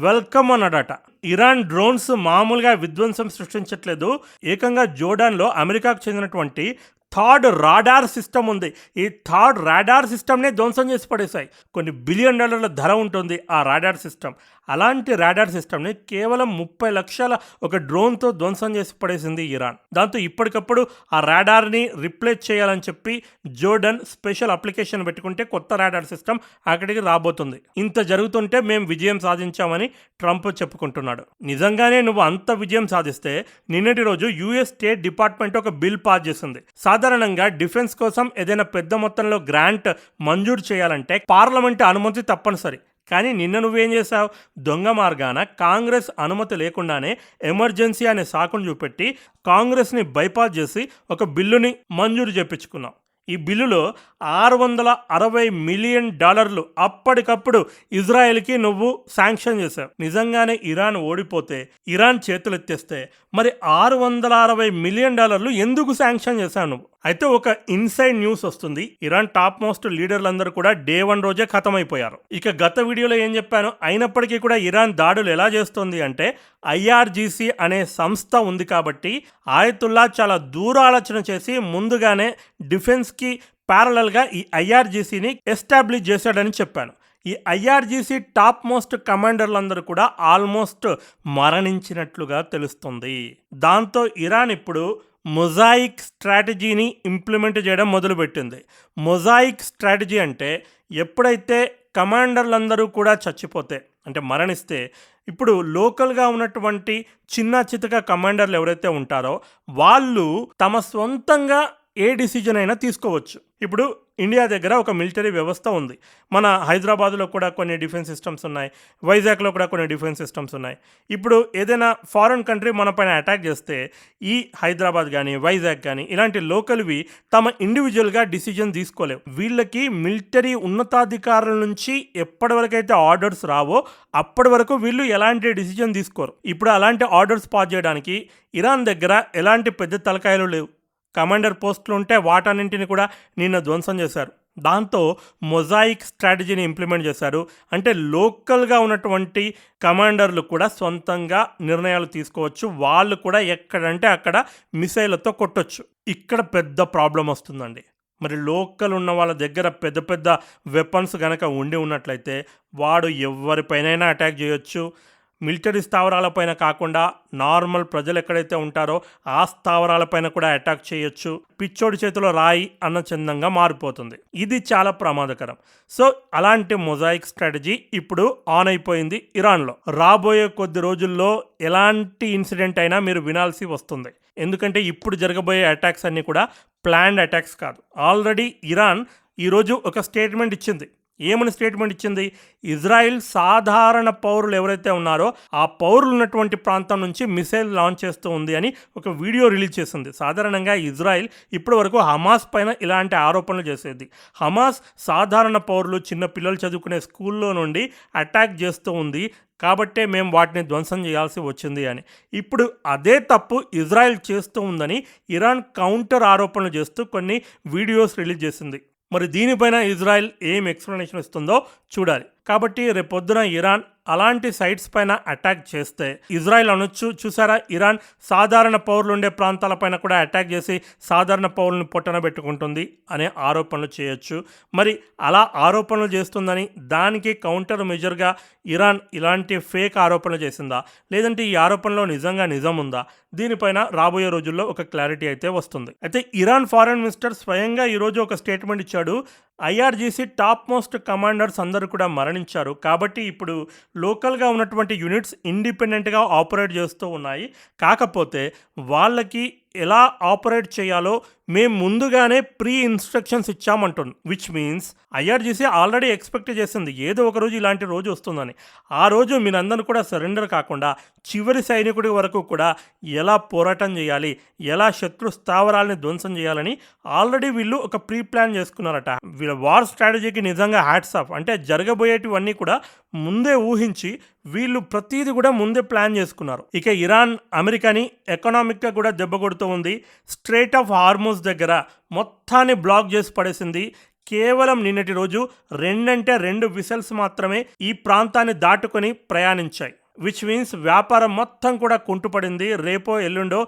వెల్కమ్ అన్నాడట. ఇరాన్ డ్రోన్స్ మామూలుగా విధ్వంసం సృష్టించట్లేదు, ఏకంగా జోర్డాన్లో అమెరికాకు చెందినటువంటి థర్డ్ రాడార్ సిస్టమ్ ఉంది. ఈ థర్డ్ రాడార్ సిస్టమ్నే ధ్వంసం చేసి పడేశాయి. కొన్ని $1 బిలియన్ ధర ఉంటుంది ఆ రాడార్ సిస్టమ్. అలాంటి రాడార్ సిస్టమ్ని కేవలం 30 లక్షల ఒక డ్రోన్తో ధ్వంసం చేసి పడేసింది ఇరాన్. దాంతో ఇప్పటికప్పుడు ఆ రాడార్ని రిప్లేస్ చేయాలని చెప్పి జోర్డన్ స్పెషల్ అప్లికేషన్ పెట్టుకుంటే కొత్త రాడార్ సిస్టమ్ అక్కడికి రాబోతుంది. ఇంత జరుగుతుంటే మేము విజయం సాధించామని ట్రంప్ చెప్పుకుంటున్నాడు. నిజంగానే నువ్వు అంత విజయం సాధిస్తే నిన్నటి రోజు యుఎస్ స్టేట్ డిపార్ట్మెంట్ ఒక బిల్ పాస్ చేసింది. సాధారణంగా డిఫెన్స్ కోసం ఏదైనా పెద్ద మొత్తంలో గ్రాంట్ మంజూరు చేయాలంటే పార్లమెంట్ అనుమతి తప్పనిసరి. కానీ నిన్న నువ్వేం చేశావు? దొంగ మార్గాన కాంగ్రెస్ అనుమతి లేకుండానే ఎమర్జెన్సీ అనే సాకును చూపెట్టి కాంగ్రెస్ని బైపాస్ చేసి ఒక బిల్లుని మంజూరు చేయించుకున్నావు. ఈ బిల్లులో $660 మిలియన్ అప్పటికప్పుడు ఇజ్రాయెల్కి నువ్వు శాంక్షన్ చేశావు. నిజంగానే ఇరాన్ ఓడిపోతే, ఇరాన్ చేతులెత్తేస్తే మరి $660 మిలియన్ ఎందుకు శాంక్షన్ చేశావు నువ్వు? అయితే ఒక ఇన్సైడ్ న్యూస్ వస్తుంది. ఇరాన్ టాప్ మోస్ట్ లీడర్లందరూ కూడా డే 1 రోజే ఖతమైపోయారు. ఇక గత వీడియోలో ఏం చెప్పాను, అయినప్పటికీ కూడా ఇరాన్ దాడులు ఎలా చేస్తోంది అంటే ఐఆర్జీసీ అనే సంస్థ ఉంది కాబట్టి ఆయతుల్లా చాలా దూరాలోచన చేసి ముందుగానే డిఫెన్స్కి ప్యారలల్గా ఈ ఐఆర్జీసీని ఎస్టాబ్లిష్ చేశాడని చెప్పాను. ఈ ఐఆర్జీసీ టాప్ మోస్ట్ కమాండర్లందరూ కూడా ఆల్మోస్ట్ మరణించినట్లుగా తెలుస్తుంది. దాంతో ఇరాన్ ఇప్పుడు మొజాయిక్ స్ట్రాటజీని ఇంప్లిమెంట్ చేయడం మొదలుపెట్టింది. మొజాయిక్ స్ట్రాటజీ అంటే ఎప్పుడైతే కమాండర్లందరూ కూడా చచ్చిపోతే అంటే మరణిస్తే ఇప్పుడు లోకల్గా ఉన్నటువంటి చిన్న చితక కమాండర్లు ఎవరైతే ఉంటారో వాళ్ళు తమ సొంతంగా ఏ డిసిజన్ అయినా తీసుకోవచ్చు. ఇప్పుడు ఇండియా దగ్గర ఒక మిలిటరీ వ్యవస్థ ఉంది. మన హైదరాబాద్లో కూడా కొన్ని డిఫెన్స్ సిస్టమ్స్ ఉన్నాయి, వైజాగ్లో కూడా కొన్ని డిఫెన్స్ సిస్టమ్స్ ఉన్నాయి. ఇప్పుడు ఏదైనా ఫారెన్ కంట్రీ మన పైన అటాక్ చేస్తే ఈ హైదరాబాద్ కానీ వైజాగ్ కానీ ఇలాంటి లోకల్వి తమ ఇండివిజువల్గా డిసిజన్ తీసుకోలేవు. వీళ్ళకి మిలిటరీ ఉన్నతాధికారుల నుంచి ఎప్పటి వరకైతే ఆర్డర్స్ రావో అప్పటి వరకు వీళ్ళు ఎలాంటి డిసిజన్ తీసుకోరు. ఇప్పుడు అలాంటి ఆర్డర్స్ పాస్ చేయడానికి ఇరాన్ దగ్గర ఎలాంటి పెద్ద తలకాయలు లేవు. కమాండర్ పోస్టులు ఉంటే వాటన్నింటిని కూడా నిన్న ధ్వంసం చేశారు. దాంతో మొజాయిక్ స్ట్రాటజీని ఇంప్లిమెంట్ చేశారు. అంటే లోకల్గా ఉన్నటువంటి కమాండర్లు కూడా సొంతంగా నిర్ణయాలు తీసుకోవచ్చు. వాళ్ళు కూడా ఎక్కడంటే అక్కడ మిసైళ్లతో కొట్టొచ్చు. ఇక్కడ పెద్ద ప్రాబ్లం వస్తుందండి. మరి లోకల్ ఉన్న వాళ్ళ దగ్గర పెద్ద పెద్ద వెపన్స్ కనుక ఉండి ఉన్నట్లయితే వాడు ఎవరిపైనైనా అటాక్ చేయొచ్చు. మిలిటరీ స్థావరాలపైన కాకుండా నార్మల్ ప్రజలు ఎక్కడైతే ఉంటారో ఆ స్థావరాలపైన కూడా అటాక్ చేయొచ్చు. పిచ్చోడి చేతిలో రాయి అన్న చందంగా మారిపోతుంది. ఇది చాలా ప్రమాదకరం. సో అలాంటి మొజాయిక్ స్ట్రాటజీ ఇప్పుడు ఆన్ అయిపోయింది ఇరాన్లో. రాబోయే కొద్ది రోజుల్లో ఎలాంటి ఇన్సిడెంట్ అయినా మీరు వినాల్సి వస్తుంది. ఎందుకంటే ఇప్పుడు జరగబోయే అటాక్స్ అన్నీ కూడా ప్లాన్డ్ అటాక్స్ కాదు. ఆల్రెడీ ఇరాన్ ఈరోజు ఒక స్టేట్మెంట్ ఇచ్చింది. ఏమని స్టేట్మెంట్ ఇచ్చింది? ఇజ్రాయిల్ సాధారణ పౌరులు ఎవరైతే ఉన్నారో ఆ పౌరులు ఉన్నటువంటి ప్రాంతం నుంచి మిసైల్ లాంచ్ చేస్తూ ఉంది అని ఒక వీడియో రిలీజ్ చేసింది. సాధారణంగా ఇజ్రాయిల్ ఇప్పటి వరకు హమాస్ పైన ఇలాంటి ఆరోపణలు చేసేది. హమాస్ సాధారణ పౌరులు, చిన్న పిల్లలు చదువుకునే స్కూల్లో నుండి అటాక్ చేస్తూ ఉంది కాబట్టే మేము వాటిని ధ్వంసం చేయాల్సి వచ్చింది అని. ఇప్పుడు అదే తప్పు ఇజ్రాయిల్ చేస్తూ ఉందని ఇరాన్ కౌంటర్ ఆరోపణలు చేస్తూ కొన్ని వీడియోస్ రిలీజ్ చేసింది. మరి దీనిపైన ఇజ్రాయెల్ ఏం ఎక్స్ప్లెనేషన్ ఇస్తుందో చూడాలి. కాబట్టి రేపొద్దున ఇరాన్ అలాంటి సైట్స్ పైన అటాక్ చేస్తే ఇజ్రాయెల్ అనొచ్చు, చూసారా ఇరాన్ సాధారణ పౌరులు ఉండే ప్రాంతాలపైన కూడా అటాక్ చేసి సాధారణ పౌరులను పొట్టన పెట్టుకుంటుంది అనే ఆరోపణలు చేయొచ్చు. మరి అలా ఆరోపణలు చేస్తుందని దానికి కౌంటర్ మెజర్గా ఇరాన్ ఇలాంటి ఫేక్ ఆరోపణలు చేసిందా, లేదంటే ఈ ఆరోపణలో నిజంగా నిజం ఉందా? దీనిపైన రాబోయే రోజుల్లో ఒక క్లారిటీ అయితే వస్తుంది. అయితే ఇరాన్ ఫారెన్ మినిస్టర్ స్వయంగా ఈరోజు ఒక స్టేట్మెంట్ ఇచ్చాడు. ఐఆర్జీసీ టాప్ మోస్ట్ కమాండర్స్ అందరూ కూడా మరణించారు కాబట్టి ఇప్పుడు లోకల్గా ఉన్నటువంటి యూనిట్స్ ఇండిపెండెంట్గా ఆపరేట్ చేస్తూ ఉన్నాయి. కాకపోతే వాళ్ళకి ఎలా ఆపరేట్ చేయాలో మేము ముందుగానే ప్రీ ఇన్స్ట్రక్షన్స్ ఇచ్చామంటుంది. Which means IRGC already expect చేసింది ఏదో ఒక రోజు ఇలాంటి రోజు వస్తుందని. ఆ రోజు మీరందరూ కూడా సరెండర్ కాకుండా చివరి సైనికుడి వరకు కూడా ఎలా పోరాటం చేయాలి, ఎలా శత్రు స్థావరాలని ధ్వంసం చేయాలని ఆల్రెడీ వీళ్ళు ఒక ప్రీ ప్లాన్ చేసుకున్నారట. వీళ్ళ వార్ స్ట్రాటజీకి నిజంగా హ్యాట్స్ ఆఫ్. అంటే జరగబోయేటివన్నీ కూడా ముందే ఊహించి వీళ్ళు ప్రతిదీ కూడా ముందే ప్లాన్ చేసుకున్నారు. ఇక ఇరాన్ అమెరికాని ఎకనామిక్గా కూడా దెబ్బ కొడుతూ ఉంది. స్ట్రైట్ ఆఫ్ హార్మోజ్ దగ్గర మొత్తాన్ని బ్లాక్ చేసి పడేసింది. కేవలం నిన్నటి రోజు 2 విసల్స్ మాత్రమే ఈ ప్రాంతాన్ని దాటుకొని ప్రయాణించాయి. విచ్ మీన్స్ వ్యాపారం మొత్తం కూడా కుంటుపడింది. రేపో ఎల్లుండో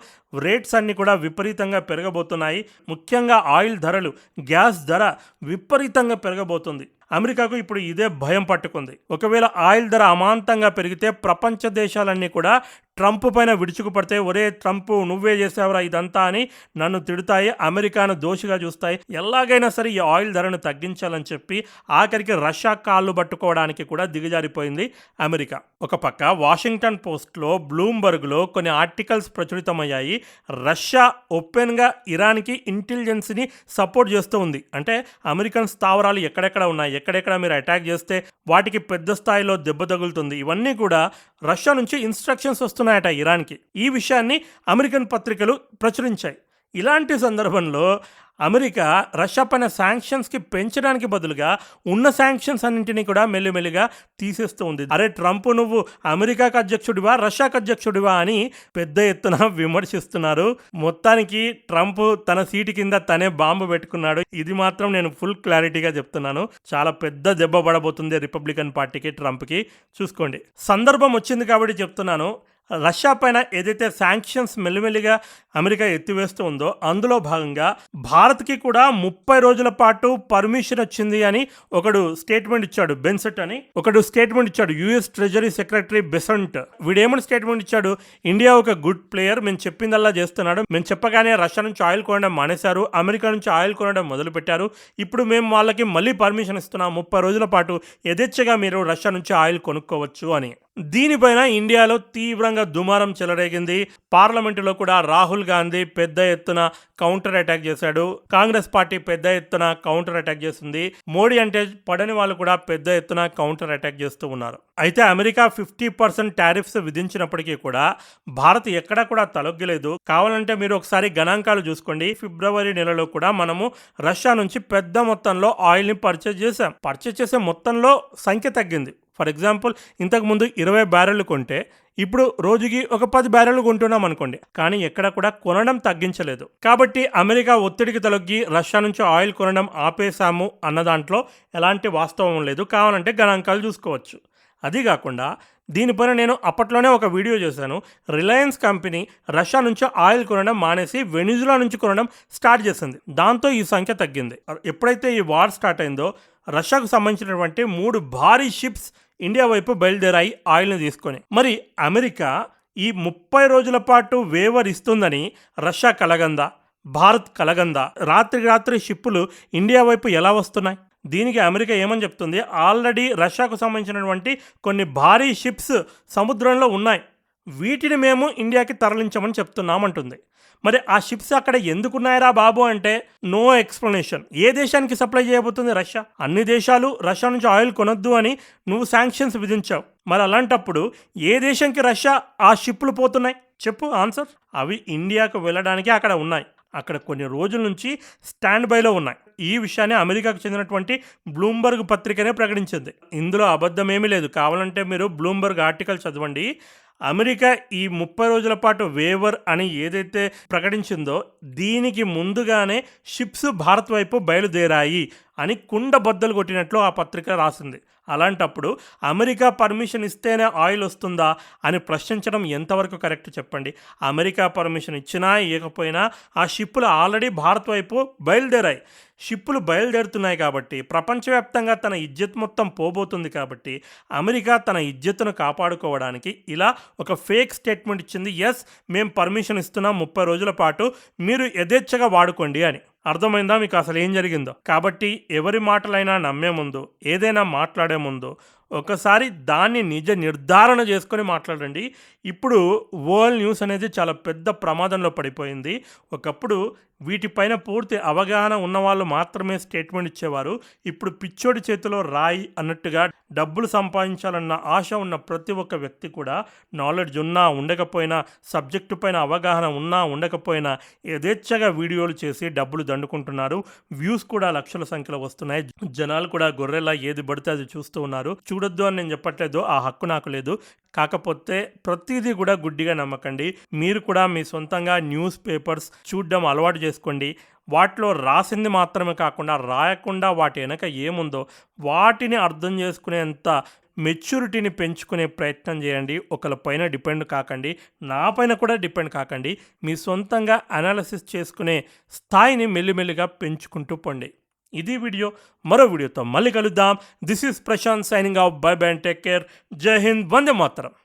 రేట్స్ అన్నీ కూడా విపరీతంగా పెరగబోతున్నాయి. ముఖ్యంగా ఆయిల్ ధరలు, గ్యాస్ ధర విపరీతంగా పెరగబోతుంది. అమెరికాకు ఇప్పుడు ఇదే భయం పట్టుకుంది. ఒకవేళ ఆయిల్ ధర అమాంతంగా పెరిగితే ప్రపంచ దేశాలన్నీ కూడా ట్రంప్ పైన విడుచుకుపడితే, ఒరే ట్రంప్ నువ్వే చేసావురా ఇదంతా అని నన్ను తిడతాయి, అమెరికాను దోషిగా చూస్తాయి. ఎలాగైనా సరే ఈ ఆయిల్ ధరను తగ్గించాలని చెప్పి ఆఖరికి రష్యా కాళ్ళు పట్టుకోవడానికి కూడా దిగజారిపోయింది అమెరికా. ఒక పక్క వాషింగ్టన్ పోస్ట్లో, బ్లూంబర్గ్లో కొన్ని ఆర్టికల్స్ ప్రచురితమయ్యాయి. రష్యా ఓపెన్గా ఇరాన్కి ఇంటెలిజెన్స్ని సపోర్ట్ చేస్తూ ఉంది. అంటే అమెరికన్ స్థావరాలు ఎక్కడెక్కడ ఉన్నాయి, ఎక్కడెక్కడ మీరు అటాక్ చేస్తే వాటికి పెద్ద స్థాయిలో దెబ్బ తగులుతుంది, ఇవన్నీ కూడా రష్యా నుంచి ఇన్స్ట్రక్షన్స్ వస్తున్నాయట ఇరాన్కి. ఈ విషయాన్ని అమెరికన్ పత్రికలు ప్రచురించాయి. ఇలాంటి సందర్భంలో అమెరికా రష్యా పైన శాంక్షన్స్కి పెంచడానికి బదులుగా ఉన్న శాంక్షన్స్ అన్నింటినీ కూడా మెల్లిమెల్లిగా తీసేస్తూ ఉంది. అరే ట్రంప్, నువ్వు అమెరికాకు అధ్యక్షుడివా రష్యాకు అధ్యక్షుడివా అని పెద్ద ఎత్తున విమర్శిస్తున్నారు. మొత్తానికి ట్రంప్ తన సీటు కింద తనే బాంబు పెట్టుకున్నాడు. ఇది మాత్రం నేను ఫుల్ క్లారిటీగా చెప్తున్నాను. చాలా పెద్ద దెబ్బ పడబోతుంది రిపబ్లికన్ పార్టీకి, ట్రంప్కి. చూసుకోండి, సందర్భం వచ్చింది కాబట్టి చెప్తున్నాను. రష్యా పైన ఏదైతే శాంక్షన్స్ మెల్లిమెల్లిగా అమెరికా ఎత్తివేస్తూ ఉందో అందులో భాగంగా భారత్కి కూడా 30 రోజుల పాటు పర్మిషన్ వచ్చింది అని ఒకడు స్టేట్మెంట్ ఇచ్చాడు. బెన్సెట్ అని ఒకడు స్టేట్మెంట్ ఇచ్చాడు, యుఎస్ ట్రెజరీ సెక్రటరీ బెసెంట్. వీడేమని స్టేట్మెంట్ ఇచ్చాడు, ఇండియా ఒక గుడ్ ప్లేయర్, మేము చెప్పిందల్లా చేస్తున్నాడు, మేము చెప్పగానే రష్యా నుంచి ఆయిల్ కొనడం మానేశారు, అమెరికా నుంచి ఆయిల్ కొనడం మొదలుపెట్టారు, ఇప్పుడు మేము వాళ్ళకి మళ్ళీ పర్మిషన్ ఇస్తున్నాం, 30 రోజుల పాటు యథేచ్ఛగా మీరు రష్యా నుంచి ఆయిల్ కొనుక్కోవచ్చు అని. దీనిపైన ఇండియాలో తీవ్రంగా దుమారం చెలరేగింది. పార్లమెంటులో కూడా రాహుల్ గాంధీ పెద్ద ఎత్తున కౌంటర్ అటాక్ చేశాడు. కాంగ్రెస్ పార్టీ పెద్ద ఎత్తున కౌంటర్ అటాక్ చేస్తుంది. మోడీ అంటే పడని వాళ్ళు కూడా పెద్ద ఎత్తున కౌంటర్ అటాక్ చేస్తూ ఉన్నారు. అయితే అమెరికా 50% టారిఫ్స్ విధించినప్పటికీ కూడా భారత్ ఎక్కడా కూడా తలొగ్గలేదు. కావాలంటే మీరు ఒకసారి గణాంకాలు చూసుకోండి. ఫిబ్రవరి నెలలో కూడా మనము రష్యా నుంచి పెద్ద మొత్తంలో ఆయిల్ని పర్చేజ్ చేసాం. పర్చేజ్ చేసే మొత్తంలో సంఖ్య తగ్గింది. ఫర్ ఎగ్జాంపుల్, ఇంతకుముందు 20 బ్యారెళ్ళు కొంటే ఇప్పుడు రోజుకి ఒక 10 బ్యారెళ్ళు కొంటున్నాం అనుకోండి, కానీ ఎక్కడ కూడా కొనడం తగ్గించలేదు. కాబట్టి అమెరికా ఒత్తిడికి తలొగ్గి రష్యా నుంచి ఆయిల్ కొనడం ఆపేశాము అన్న దాంట్లో ఎలాంటి వాస్తవం లేదు. కావాలంటే గణాంకాలు చూసుకోవచ్చు. అది కాకుండా దీనిపైన నేను అప్పట్లోనే ఒక వీడియో చేశాను. రిలయన్స్ కంపెనీ రష్యా నుంచి ఆయిల్ కొనడం మానేసి వెనిజులా నుంచి కొనడం స్టార్ట్ చేసింది. దాంతో ఈ సంఖ్య తగ్గింది. ఎప్పుడైతే ఈ వార్ స్టార్ట్ అయిందో రష్యాకు సంబంధించినటువంటి 3 భారీ షిప్స్ ఇండియా వైపు బయలుదేరాయి ఆయిల్ని తీసుకొని. మరి అమెరికా ఈ 30 రోజుల పాటు వేవర్ ఇస్తుందని రష్యా కలగందా, భారత్ కలగందా? రాత్రి షిప్పులు ఇండియా వైపు ఎలా వస్తున్నాయి? దీనికి అమెరికా ఏమని చెప్తుంది, ఆల్రెడీ రష్యాకు సంబంధించినటువంటి కొన్ని భారీ షిప్స్ సముద్రంలో ఉన్నాయి, వీటిని మేము ఇండియాకి తరలించమని చెప్తున్నామంటుంది. మరి ఆ షిప్స్ అక్కడ ఎందుకున్నాయరా బాబు అంటే నో ఎక్స్ప్లెనేషన్. ఏ దేశానికి సప్లై చేయబోతుంది రష్యా? అన్ని దేశాలు రష్యా నుంచి ఆయిల్ కొనొద్దు అని నువ్వు శాంక్షన్స్ విధించావు. మరి అలాంటప్పుడు ఏ దేశంకి రష్యా ఆ షిప్లు పోతున్నాయి చెప్పు ఆన్సర్. అవి ఇండియాకు వెళ్ళడానికి అక్కడ ఉన్నాయి. అక్కడ కొన్ని రోజుల నుంచి స్టాండ్ బైలో ఉన్నాయి. ఈ విషయాన్ని అమెరికాకు చెందినటువంటి బ్లూంబర్గ్ పత్రికనే ప్రకటించింది. ఇందులో అబద్ధం ఏమీ లేదు. కావాలంటే మీరు బ్లూంబర్గ్ ఆర్టికల్ చదవండి. అమెరికా ఈ 30 రోజుల పాటు వేవర్ అని ఏదైతే ప్రకటించిందో దీనికి ముందుగానే షిప్స్ భారత్ వైపు బయలుదేరాయి అని కుండ బద్దలు కొట్టినట్లు ఆ పత్రిక రాసింది. అలాంటప్పుడు అమెరికా పర్మిషన్ ఇస్తేనే ఆయిల్ వస్తుందా అని ప్రశ్నించడం ఎంతవరకు కరెక్ట్ చెప్పండి. అమెరికా పర్మిషన్ ఇచ్చినా ఇవ్వకపోయినా ఆ షిప్పులు ఆల్రెడీ భారత్ వైపు బయలుదేరాయి. షిప్పులు బయలుదేరుతున్నాయి కాబట్టి ప్రపంచవ్యాప్తంగా తన ఇజ్జత్ మొత్తం పోబోతుంది. కాబట్టి అమెరికా తన ఇజ్జత్తును కాపాడుకోవడానికి ఇలా ఒక ఫేక్ స్టేట్మెంట్ ఇచ్చింది. ఎస్, మేము పర్మిషన్ ఇస్తున్నాం 30 రోజుల పాటు, మీరు యథేచ్ఛగా వాడుకోండి అని. అర్థమైందా మీకు అసలు ఏం జరిగిందో? కాబట్టి ఎవరి మాటలైనా నమ్మే ముందు, ఏదైనా మాట్లాడే ముందు ఒకసారి దాన్ని నిజ నిర్ధారణ చేసుకొని మాట్లాడండి. ఇప్పుడు వరల్డ్ న్యూస్ అనేది చాలా పెద్ద ప్రమాదంలో పడిపోయింది. ఒకప్పుడు వీటిపైన పూర్తి అవగాహన ఉన్నవాళ్ళు మాత్రమే స్టేట్మెంట్ ఇచ్చేవారు. ఇప్పుడు పిచ్చోడి చేతిలో రాయి అన్నట్టుగా డబ్బులు సంపాదించాలన్న ఆశ ఉన్న ప్రతి ఒక్క వ్యక్తి కూడా నాలెడ్జ్ ఉన్నా ఉండకపోయినా, సబ్జెక్టు పైన అవగాహన ఉన్నా ఉండకపోయినా యథేచ్ఛగా వీడియోలు చేసి డబ్బులు దండుకుంటున్నారు. వ్యూస్ కూడా లక్షల సంఖ్యలో వస్తున్నాయి. జనాలు కూడా గొర్రెలా ఏది పడితే అది చూస్తూ ఉన్నారు. చూడొద్దు అని నేను చెప్పట్లేదు, ఆ హక్కు నాకు లేదు. కాకపోతే ప్రతిదీ కూడా గుడ్డిగా నమ్మకండి. మీరు కూడా మీ సొంతంగా న్యూస్ పేపర్స్ చూడడం అలవాటు చేసుకోండి. వాటిలో రాసింది మాత్రమే కాకుండా రాయకుండా వాటి వెనక ఏముందో వాటిని అర్థం చేసుకునేంత మెచ్యూరిటీని పెంచుకునే ప్రయత్నం చేయండి. ఒకళ్ళ పైన డిపెండ్ కాకండి, నా పైన కూడా డిపెండ్ కాకండి. మీ సొంతంగా అనాలిసిస్ చేసుకునే స్థాయిని మెల్లిమెల్లిగా పెంచుకుంటూ పోండి. ఇది వీడియో. మరో వీడియోతో మళ్ళీ కలుద్దాం. This is Prashant signing off. Bye bye and take care. Jai Hind. Vande Mataram.